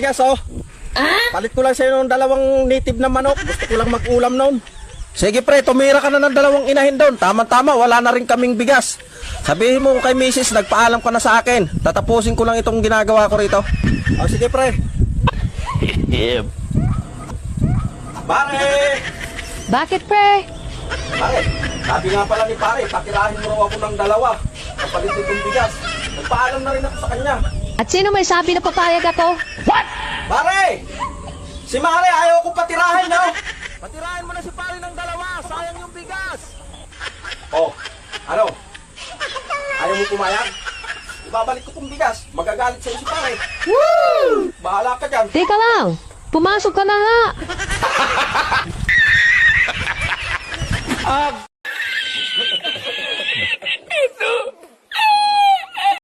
bigas, oh. Palit ko lang sa'yo ng 2 native na manok. Gusto ko lang mag-ulam noon. Sige pre, tumira ka na ng 2 inahin doon. Tama-tama, wala na rin kaming bigas. Sabihin mo kay Mrs. nagpaalam ka na sa akin. Tatapusin ko lang itong ginagawa ko rito. O sige pre. Pare! Bakit, pre? Pare, sabi nga pala ni pare, patirahin mo raw ako ng 2. Kapalit itong bigas. Nagpaalam na rin ako sa kanya. At sino may sabi na papayag ako? Pare! Si Mare, ayaw ko patirahin, no? Patirahin mo na si pare ng 2. Sayang yung bigas. Oh, ano? Ayaw mo pumayag? Ibabalik ko tong bigas. Magagalit sa'yo si pare. Woo! Bahala ka dyan. Teka lang, pumasok ka na nga.